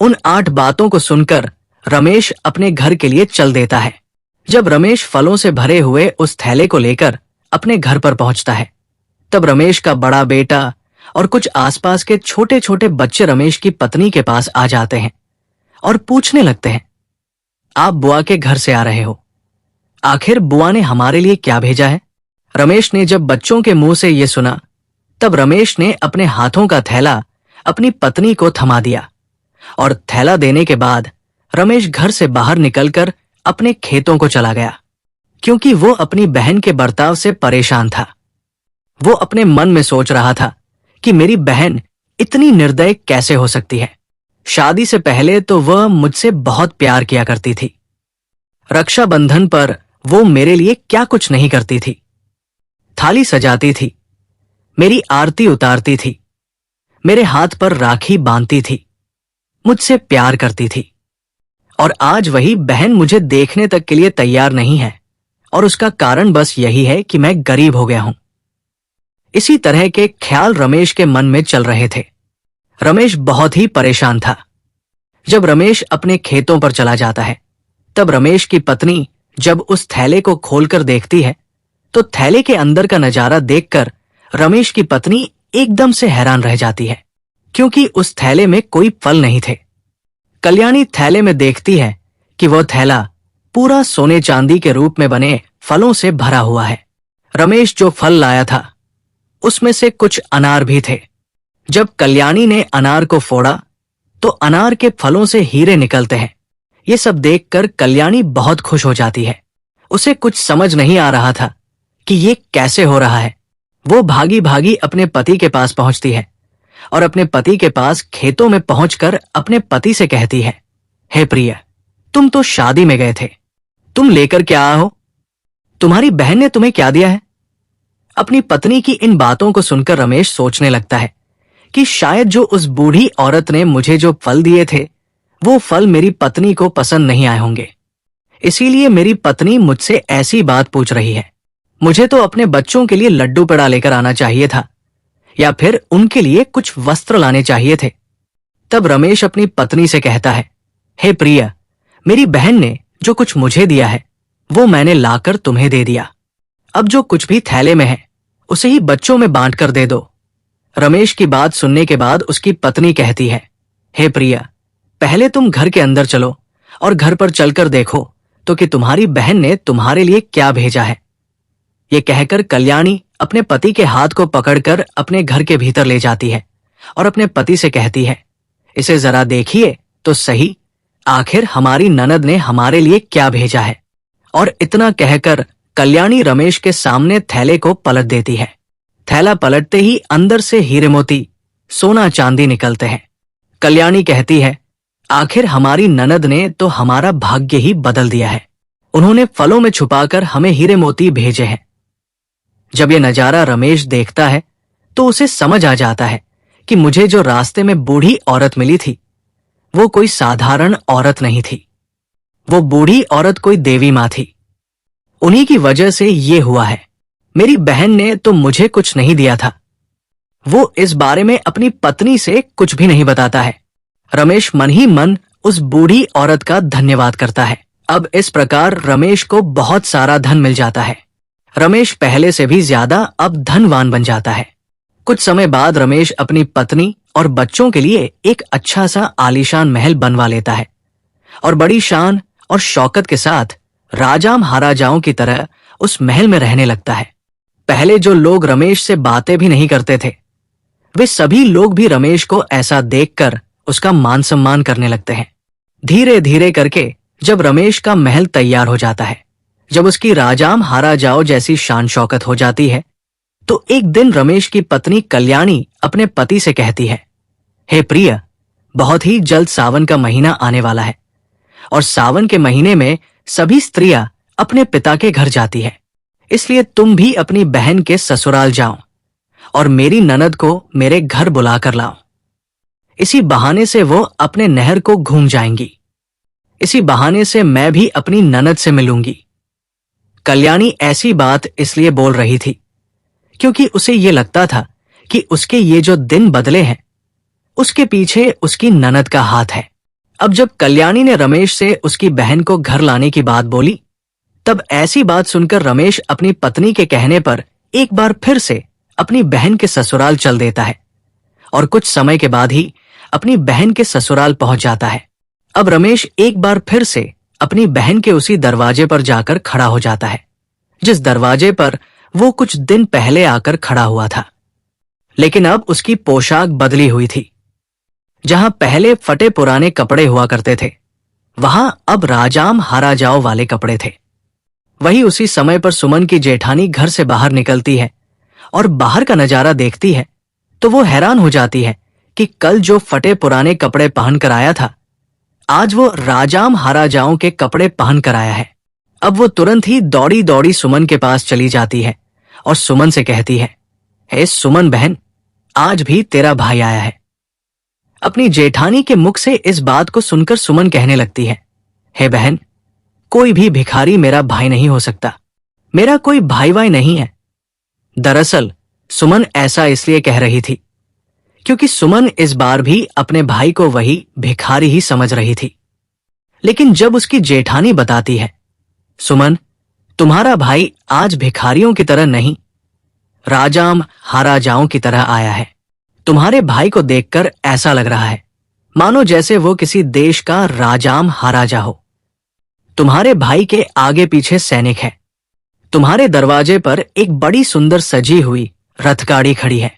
उन 8 बातों को सुनकर रमेश अपने घर के लिए चल देता है। जब रमेश फलों से भरे हुए उस थैले को लेकर अपने घर पर पहुंचता है, तब रमेश का बड़ा बेटा और कुछ आसपास के छोटे छोटे बच्चे रमेश की पत्नी के पास आ जाते हैं और पूछने लगते हैं, आप बुआ के घर से आ रहे हो, आखिर बुआ ने हमारे लिए क्या भेजा है? रमेश ने जब बच्चों के मुंह से यह सुना, तब रमेश ने अपने हाथों का थैला अपनी पत्नी को थमा दिया और थैला देने के बाद रमेश घर से बाहर निकलकर अपने खेतों को चला गया, क्योंकि वो अपनी बहन के बर्ताव से परेशान था। वो अपने मन में सोच रहा था कि मेरी बहन इतनी निर्दयी कैसे हो सकती है। शादी से पहले तो वह मुझसे बहुत प्यार किया करती थी, रक्षाबंधन पर वो मेरे लिए क्या कुछ नहीं करती थी। थाली सजाती थी, मेरी आरती उतारती थी, मेरे हाथ पर राखी बांधती थी, मुझसे प्यार करती थी, और आज वही बहन मुझे देखने तक के लिए तैयार नहीं है, और उसका कारण बस यही है कि मैं गरीब हो गया हूं। इसी तरह के ख्याल रमेश के मन में चल रहे थे। रमेश बहुत ही परेशान था। जब रमेश अपने खेतों पर चला जाता है, तब रमेश की पत्नी जब उस थैले को खोलकर देखती है, तो थैले के अंदर का नजारा देखकर रमेश की पत्नी एकदम से हैरान रह जाती है, क्योंकि उस थैले में कोई फल नहीं थे। कल्याणी थैले में देखती है कि वह थैला पूरा सोने चांदी के रूप में बने फलों से भरा हुआ है। रमेश जो फल लाया था उसमें से कुछ अनार भी थे। जब कल्याणी ने अनार को फोड़ा तो अनार के फलों से हीरे निकलते हैं। ये सब देखकर कल्याणी बहुत खुश हो जाती है। उसे कुछ समझ नहीं आ रहा था कि ये कैसे हो रहा है। वो भागी भागी अपने पति के पास पहुंचती है और अपने पति के पास खेतों में पहुंचकर अपने पति से कहती है, हे प्रिय, तुम तो शादी में गए थे, तुम लेकर क्या आए हो? तुम्हारी बहन ने तुम्हें क्या दिया है? अपनी पत्नी की इन बातों को सुनकर रमेश सोचने लगता है कि शायद जो उस बूढ़ी औरत ने मुझे जो फल दिए थे, वो फल मेरी पत्नी को पसंद नहीं आए होंगे, इसीलिए मेरी पत्नी मुझसे ऐसी बात पूछ रही है। मुझे तो अपने बच्चों के लिए लड्डू पेड़ा लेकर आना चाहिए था, या फिर उनके लिए कुछ वस्त्र लाने चाहिए थे। तब रमेश अपनी पत्नी से कहता है, हे प्रिय, मेरी बहन ने जो कुछ मुझे दिया है वो मैंने लाकर तुम्हें दे दिया। अब जो कुछ भी थैले में है उसे ही बच्चों में बांट कर दे दो। रमेश की बात सुनने के बाद उसकी पत्नी कहती है, हे प्रिया, पहले तुम घर के अंदर चलो और घर पर चलकर देखो तो कि तुम्हारी बहन ने तुम्हारे लिए क्या भेजा है। ये कहकर कल्याणी अपने पति के हाथ को पकड़कर अपने घर के भीतर ले जाती है और अपने पति से कहती है, इसे जरा देखिए तो सही, आखिर हमारी ननद ने हमारे लिए क्या भेजा है। और इतना कहकर कल्याणी रमेश के सामने थैले को पलट देती है। थैला पलटते ही अंदर से हीरे मोती, सोना चांदी निकलते हैं। कल्याणी कहती है, आखिर हमारी ननद ने तो हमारा भाग्य ही बदल दिया है। उन्होंने फलों में छुपाकर हमें हीरे मोती भेजे हैं। जब ये नजारा रमेश देखता है तो उसे समझ आ जाता है कि मुझे जो रास्ते में बूढ़ी औरत मिली थी वो कोई साधारण औरत नहीं थी। वो बूढ़ी औरत कोई देवी मां थी। उन्हीं की वजह से ये हुआ है। मेरी बहन ने तो मुझे कुछ नहीं दिया था। वो इस बारे में अपनी पत्नी से कुछ भी नहीं बताता है। रमेश मन ही मन उस बूढ़ी औरत का धन्यवाद करता है। अब इस प्रकार रमेश को बहुत सारा धन मिल जाता है। रमेश पहले से भी ज्यादा अब धनवान बन जाता है। कुछ समय बाद रमेश अपनी पत्नी और बच्चों के लिए एक अच्छा सा आलीशान महल बनवा लेता है और बड़ी शान और शौकत के साथ राजा महाराजाओं की तरह उस महल में रहने लगता है। पहले जो लोग रमेश से बातें भी नहीं करते थे, वे सभी लोग भी रमेश को ऐसा देखकर उसका मान सम्मान करने लगते हैं। धीरे धीरे करके जब रमेश का महल तैयार हो जाता है, जब उसकी राजा महाराजाओं जैसी शान शौकत हो जाती है, तो एक दिन रमेश की पत्नी कल्याणी अपने पति से कहती है, हे प्रिय, बहुत ही जल्द सावन का महीना आने वाला है और सावन के महीने में सभी स्त्रियां अपने पिता के घर जाती है, इसलिए तुम भी अपनी बहन के ससुराल जाओ और मेरी ननद को मेरे घर बुलाकर लाओ। इसी बहाने से वो अपने नहर को घूम जाएंगी। इसी बहाने से मैं भी अपनी ननद से मिलूंगी। कल्याणी ऐसी बात इसलिए बोल रही थी क्योंकि उसे ये लगता था कि उसके ये जो दिन बदले हैं उसके पीछे उसकी ननद का हाथ है। अब जब कल्याणी ने रमेश से उसकी बहन को घर लाने की बात बोली, तब ऐसी बात सुनकर रमेश अपनी पत्नी के कहने पर एक बार फिर से अपनी बहन के ससुराल चल देता है और कुछ समय के बाद ही अपनी बहन के ससुराल पहुंच जाता है। अब रमेश एक बार फिर से अपनी बहन के उसी दरवाजे पर जाकर खड़ा हो जाता है जिस दरवाजे पर वो कुछ दिन पहले आकर खड़ा हुआ था, लेकिन अब उसकी पोशाक बदली हुई थी। जहां पहले फटे पुराने कपड़े हुआ करते थे, वहां अब राजाम हाराजाओ वाले कपड़े थे। वही उसी समय पर सुमन की जेठानी घर से बाहर निकलती है और बाहर का नजारा देखती है तो वो हैरान हो जाती है कि कल जो फटे पुराने कपड़े पहनकर आया था, आज वो राजाम हाराजाओं के कपड़े पहनकर आया है। अब वो तुरंत ही दौड़ी दौड़ी सुमन के पास चली जाती है और सुमन से कहती है, हे सुमन बहन, आज भी तेरा भाई आया है। अपनी जेठानी के मुख से इस बात को सुनकर सुमन कहने लगती है, हे बहन, कोई भी भिखारी मेरा भाई नहीं हो सकता, मेरा कोई भाई वाई नहीं है। दरअसल सुमन ऐसा इसलिए कह रही थी क्योंकि सुमन इस बार भी अपने भाई को वही भिखारी ही समझ रही थी। लेकिन जब उसकी जेठानी बताती है, सुमन, तुम्हारा भाई आज भिखारियों की तरह नहीं, राजाम हाराजाओं की तरह आया है। तुम्हारे भाई को देखकर ऐसा लग रहा है मानो जैसे वो किसी देश का राजाम हाराजा हो। तुम्हारे भाई के आगे पीछे सैनिक है। तुम्हारे दरवाजे पर एक बड़ी सुंदर सजी हुई रथगाड़ी खड़ी है।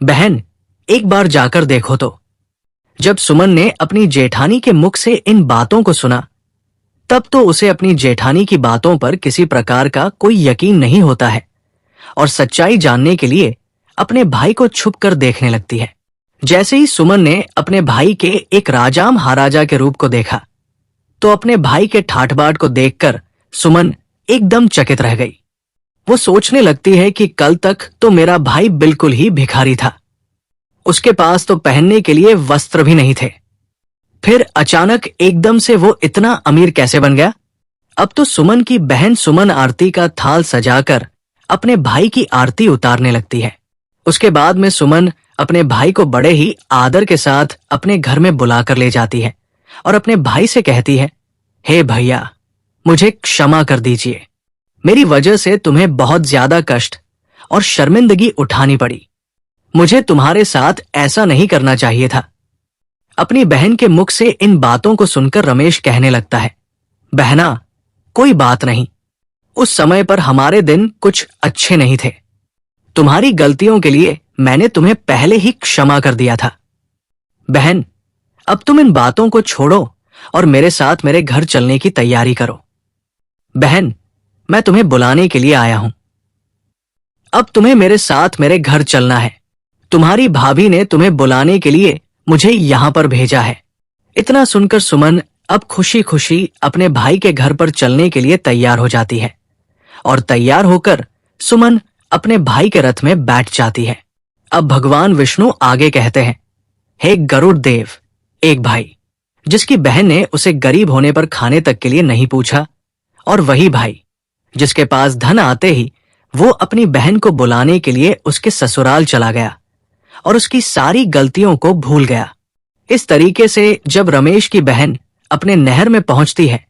बहन, एक बार जाकर देखो तो। जब सुमन ने अपनी जेठानी के मुख से इन बातों को सुना, तब तो उसे अपनी जेठानी की बातों पर किसी प्रकार का कोई यकीन नहीं होता है और सच्चाई जानने के लिए अपने भाई को छुप कर देखने लगती है। जैसे ही सुमन ने अपने भाई के एक राजाम हाराजा के रूप को देखा, तो अपने भाई के ठाठ-बाट को देखकर सुमन एकदम चकित रह गई। वो सोचने लगती है कि कल तक तो मेरा भाई बिल्कुल ही भिखारी था, उसके पास तो पहनने के लिए वस्त्र भी नहीं थे, फिर अचानक एकदम से वो इतना अमीर कैसे बन गया। अब तो सुमन की बहन सुमन आरती का थाल सजाकर अपने भाई की आरती उतारने लगती है। उसके बाद में सुमन अपने भाई को बड़े ही आदर के साथ अपने घर में बुलाकर ले जाती है और अपने भाई से कहती है, हे भैया, मुझे क्षमा कर दीजिए, मेरी वजह से तुम्हें बहुत ज्यादा कष्ट और शर्मिंदगी उठानी पड़ी। मुझे तुम्हारे साथ ऐसा नहीं करना चाहिए था। अपनी बहन के मुख से इन बातों को सुनकर रमेश कहने लगता है, बहना, कोई बात नहीं, उस समय पर हमारे दिन कुछ अच्छे नहीं थे। तुम्हारी गलतियों के लिए मैंने तुम्हें पहले ही क्षमा कर दिया था। बहन, अब तुम इन बातों को छोड़ो और मेरे साथ मेरे घर चलने की तैयारी करो। बहन, मैं तुम्हें बुलाने के लिए आया हूं। अब तुम्हें मेरे साथ मेरे घर चलना है। तुम्हारी भाभी ने तुम्हें बुलाने के लिए मुझे यहां पर भेजा है। इतना सुनकर सुमन अब खुशी खुशी अपने भाई के घर पर चलने के लिए तैयार हो जाती है और तैयार होकर सुमन अपने भाई के रथ में बैठ जाती है। अब भगवान विष्णु आगे कहते हैं, हे गरुड़ देव, एक भाई जिसकी बहन ने उसे गरीब होने पर खाने तक के लिए नहीं पूछा, और वही भाई जिसके पास धन आते ही वो अपनी बहन को बुलाने के लिए उसके ससुराल चला गया और उसकी सारी गलतियों को भूल गया। इस तरीके से जब रमेश की बहन अपने नहर में पहुंचती है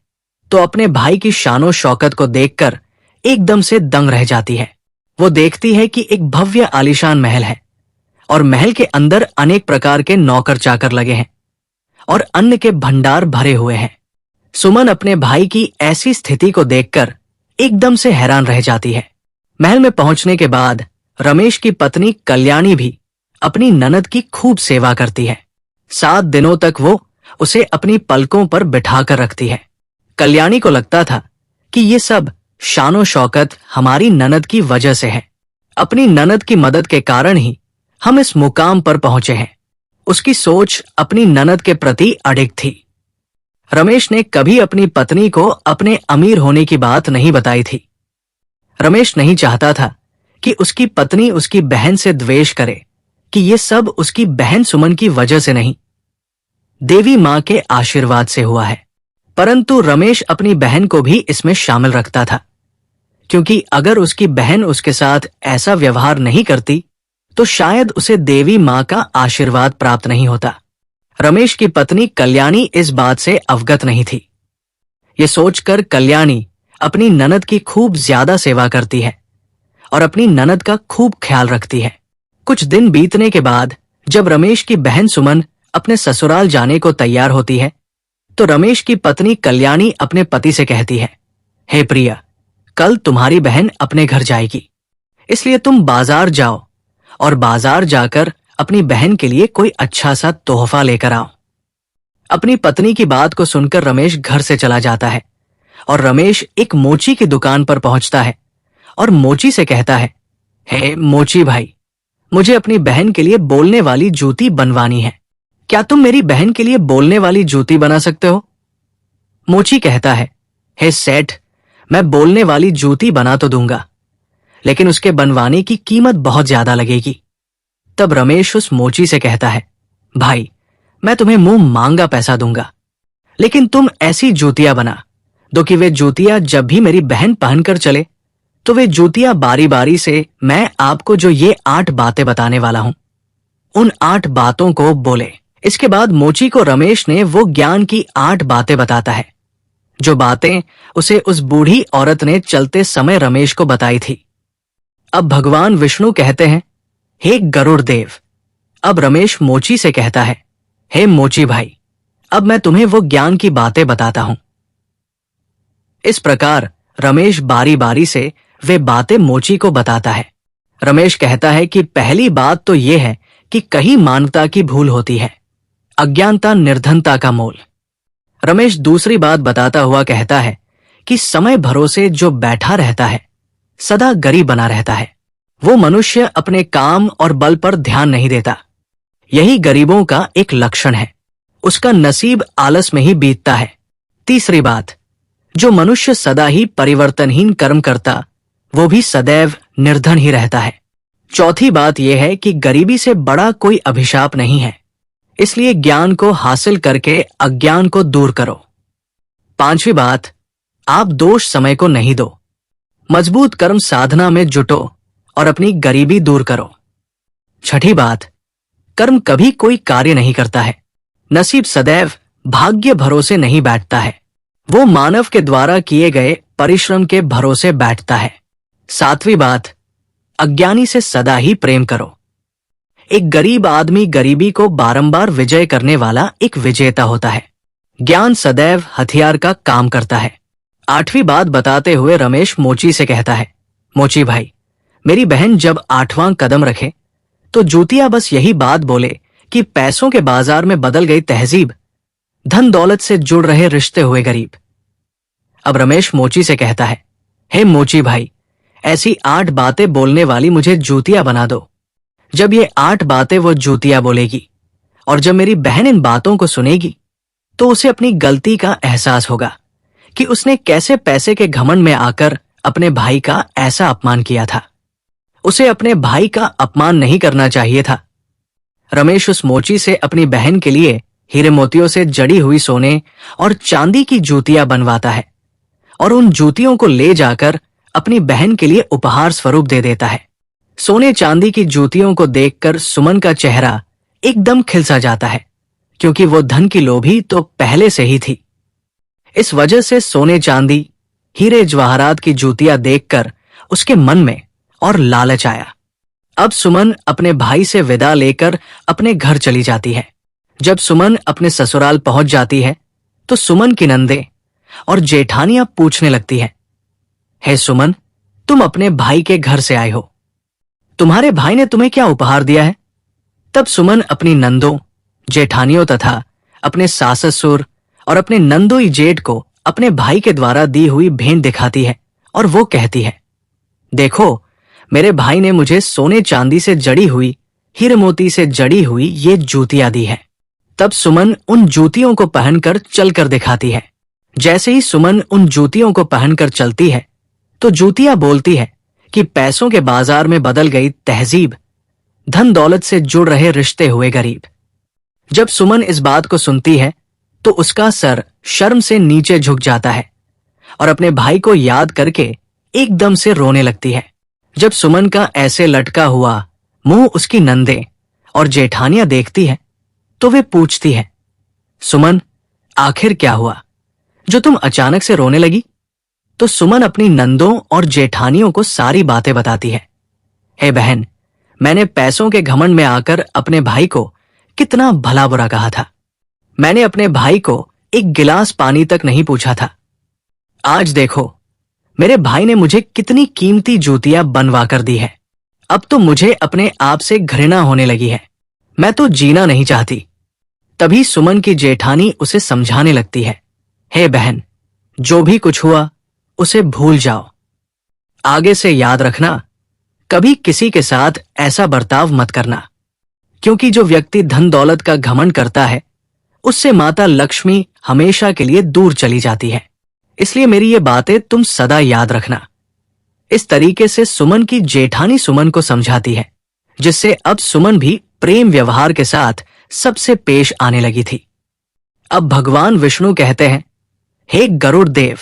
तो अपने भाई की शानो शौकत को देखकर एकदम से दंग रह जाती है। वो देखती है कि एक भव्य आलीशान महल है और महल के अंदर अनेक प्रकार के नौकर चाकर लगे हैं और अन्न के भंडार भरे हुए हैं। सुमन अपने भाई की ऐसी स्थिति को देखकर एकदम से हैरान रह जाती है। महल में पहुंचने के बाद रमेश की पत्नी कल्याणी भी अपनी ननद की खूब सेवा करती है। 7 दिनों तक वो उसे अपनी पलकों पर बिठाकर रखती है। कल्याणी को लगता था कि ये सब शानो शौकत हमारी ननद की वजह से है। अपनी ननद की मदद के कारण ही हम इस मुकाम पर पहुंचे हैं। उसकी सोच अपनी ननद के प्रति अडिग थी। रमेश ने कभी अपनी पत्नी को अपने अमीर होने की बात नहीं बताई थी। रमेश नहीं चाहता था कि उसकी पत्नी उसकी बहन से द्वेष करे कि ये सब उसकी बहन सुमन की वजह से नहीं, देवी मां के आशीर्वाद से हुआ है। परंतु रमेश अपनी बहन को भी इसमें शामिल रखता था, क्योंकि अगर उसकी बहन उसके साथ ऐसा व्यवहार नहीं करती तो शायद उसे देवी मां का आशीर्वाद प्राप्त नहीं होता। रमेश की पत्नी कल्याणी इस बात से अवगत नहीं थी। ये सोचकर कल्याणी अपनी ननद की खूब ज्यादा सेवा करती है और अपनी ननद का खूब ख्याल रखती है। कुछ दिन बीतने के बाद जब रमेश की बहन सुमन अपने ससुराल जाने को तैयार होती है, तो रमेश की पत्नी कल्याणी अपने पति से कहती है, हे प्रिया, कल तुम्हारी बहन अपने घर जाएगी, इसलिए तुम बाजार जाओ और बाजार जाकर अपनी बहन के लिए कोई अच्छा सा तोहफा लेकर आओ। अपनी पत्नी की बात को सुनकर रमेश घर से चला जाता है और रमेश एक मोची की दुकान पर पहुंचता है और मोची से कहता है, हे मोची भाई, मुझे अपनी बहन के लिए बोलने वाली जूती बनवानी है। क्या तुम मेरी बहन के लिए बोलने वाली जूती बना सकते हो? मोची कहता है, हे सेठ, मैं बोलने वाली जूती बना तो दूंगा, लेकिन उसके बनवाने की कीमत बहुत ज्यादा लगेगी। तब रमेश उस मोची से कहता है, भाई, मैं तुम्हें मुंह मांगा पैसा दूंगा, लेकिन तुम ऐसी जूतियां बना दो कि वे जूतियां जब भी मेरी बहन पहनकर चले तो वे जूतियां बारी बारी से मैं आपको जो ये 8 बातें बताने वाला हूं, उन 8 बातों को बोले। इसके बाद मोची को रमेश ने वो ज्ञान की 8 बातें बताता है, जो बातें उसे उस बूढ़ी औरत ने चलते समय रमेश को बताई थी। अब भगवान विष्णु कहते हैं, हे गरुड़ देव। अब रमेश मोची से कहता है, हे मोची भाई, अब मैं तुम्हें वो ज्ञान की बातें बताता हूं। इस प्रकार रमेश बारी बारी से वे बातें मोची को बताता है। रमेश कहता है कि पहली बात तो यह है कि कहीं मानवता की भूल होती है, अज्ञानता निर्धनता का मोल। रमेश दूसरी बात बताता हुआ कहता है कि समय भरोसे जो बैठा रहता है सदा गरीब बना रहता है। वो मनुष्य अपने काम और बल पर ध्यान नहीं देता, यही गरीबों का एक लक्षण है। उसका नसीब आलस में ही बीतता है। तीसरी बात, जो मनुष्य सदा ही परिवर्तनहीन कर्म करता वो भी सदैव निर्धन ही रहता है। चौथी बात यह है कि गरीबी से बड़ा कोई अभिशाप नहीं है, इसलिए ज्ञान को हासिल करके अज्ञान को दूर करो। पांचवी बात, आप दोष समय को नहीं दो, मजबूत कर्म साधना में जुटो और अपनी गरीबी दूर करो। छठी बात, कर्म कभी कोई कार्य नहीं करता है, नसीब सदैव भाग्य भरोसे नहीं बैठता है, वो मानव के द्वारा किए गए परिश्रम के भरोसे बैठता है। सातवीं बात, अज्ञानी से सदा ही प्रेम करो। एक गरीब आदमी गरीबी को बारंबार विजय करने वाला एक विजेता होता है। ज्ञान सदैव हथियार का काम करता है। आठवीं बात बताते हुए रमेश मोची से कहता है, मोची भाई, मेरी बहन जब 8वां कदम रखे तो जूतिया बस यही बात बोले कि पैसों के बाजार में बदल गई तहजीब, धन दौलत से जुड़ रहे रिश्ते हुए गरीब। अब रमेश मोची से कहता है, हे मोची भाई, ऐसी 8 बातें बोलने वाली मुझे जूतिया बना दो। जब ये 8 बातें वो जूतिया बोलेगी और जब मेरी बहन इन बातों को सुनेगी तो उसे अपनी गलती का एहसास होगा कि उसने कैसे पैसे के घमंड में आकर अपने भाई का ऐसा अपमान किया था। उसे अपने भाई का अपमान नहीं करना चाहिए था। रमेश उस मोची से अपनी बहन के लिए हीरे मोतियों से जड़ी हुई सोने और चांदी की जूतियां बनवाता है और उन जूतियों को ले जाकर अपनी बहन के लिए उपहार स्वरूप दे देता है। सोने चांदी की जूतियों को देखकर सुमन का चेहरा एकदम खिल सा जाता है, क्योंकि वो धन की लोभी तो पहले से ही थी। इस वजह से सोने चांदी हीरे जवाहरात की जूतियां देखकर उसके मन में और लालच आया। अब सुमन अपने भाई से विदा लेकर अपने घर चली जाती है। जब सुमन अपने ससुराल पहुंच जाती है तो सुमन की नंदे और जेठानियां पूछने लगती है, हे सुमन, तुम अपने भाई के घर से आए हो, तुम्हारे भाई ने तुम्हें क्या उपहार दिया है? तब सुमन अपनी नंदों, जेठानियों तथा अपने सास ससुर और अपने नंदोई जेठ को अपने भाई के द्वारा दी हुई भेंट दिखाती है और वो कहती है, देखो, मेरे भाई ने मुझे सोने चांदी से जड़ी हुई, हीरे मोती से जड़ी हुई ये जूतियां दी है। तब सुमन उन जूतियों को पहनकर चलकर दिखाती है। जैसे ही सुमन उन जूतियों को पहनकर चलती है तो जूतियां बोलती है कि पैसों के बाजार में बदल गई तहजीब, धन दौलत से जुड़ रहे रिश्ते हुए गरीब। जब सुमन इस बात को सुनती है तो उसका सर शर्म से नीचे झुक जाता है और अपने भाई को याद करके एकदम से रोने लगती है। जब सुमन का ऐसे लटका हुआ मुंह उसकी नंदे और जेठानियां देखती है तो वे पूछती है, सुमन, आखिर क्या हुआ जो तुम अचानक से रोने लगी? तो सुमन अपनी नंदों और जेठानियों को सारी बातें बताती है। हे बहन, मैंने पैसों के घमंड में आकर अपने भाई को कितना भला बुरा कहा था। मैंने अपने भाई को एक गिलास पानी तक नहीं पूछा था। आज देखो, मेरे भाई ने मुझे कितनी कीमती जूतियां बनवा कर दी है। अब तो मुझे अपने आप से घृणा होने लगी है। मैं तो जीना नहीं चाहती। तभी सुमन की जेठानी उसे समझाने लगती है, हे बहन, जो भी कुछ हुआ उसे भूल जाओ। आगे से याद रखना, कभी किसी के साथ ऐसा बर्ताव मत करना, क्योंकि जो व्यक्ति धन दौलत का घमंड करता है उससे माता लक्ष्मी हमेशा के लिए दूर चली जाती है। इसलिए मेरी ये बातें तुम सदा याद रखना। इस तरीके से सुमन की जेठानी सुमन को समझाती है, जिससे अब सुमन भी प्रेम व्यवहार के साथ सबसे पेश आने लगी थी। अब भगवान विष्णु कहते हैं, हे गरुड़ देव,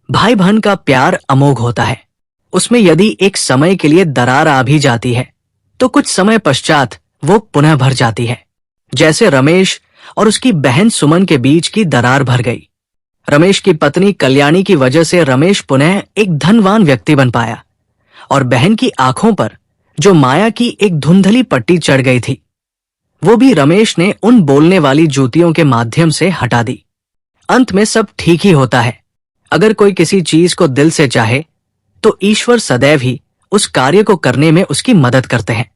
भाई बहन का प्यार अमोघ होता है। उसमें यदि एक समय के लिए दरार आ भी जाती है तो कुछ समय पश्चात वो पुनः भर जाती है। जैसे रमेश और उसकी बहन सुमन के बीच की दरार भर गई। रमेश की पत्नी कल्याणी की वजह से रमेश पुनः एक धनवान व्यक्ति बन पाया और बहन की आंखों पर जो माया की एक धुंधली पट्टी चढ़ गई थी, वो भी रमेश ने उन बोलने वाली जूतियों के माध्यम से हटा दी। अंत में सब ठीक ही होता है। अगर कोई किसी चीज को दिल से चाहे तो ईश्वर सदैव ही उस कार्य को करने में उसकी मदद करते हैं।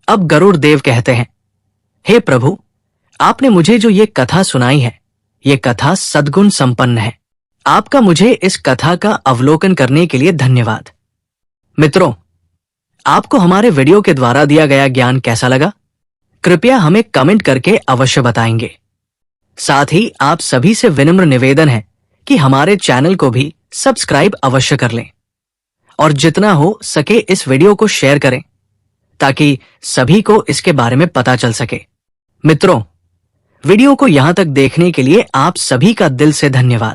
अब गरुड़ देव कहते हैं, हे प्रभु, आपने मुझे जो ये कथा सुनाई है, ये कथा सद्गुण संपन्न है। आपका मुझे इस कथा का अवलोकन करने के लिए धन्यवाद। मित्रों, आपको हमारे वीडियो के द्वारा दिया गया ज्ञान कैसा लगा? कृपया हमें कमेंट करके अवश्य बताएंगे। साथ ही आप सभी से विनम्र निवेदन है कि हमारे चैनल को भी सब्सक्राइब अवश्य कर लें और जितना हो सके इस वीडियो को शेयर करें ताकि सभी को इसके बारे में पता चल सके। मित्रों, वीडियो को यहां तक देखने के लिए आप सभी का दिल से धन्यवाद।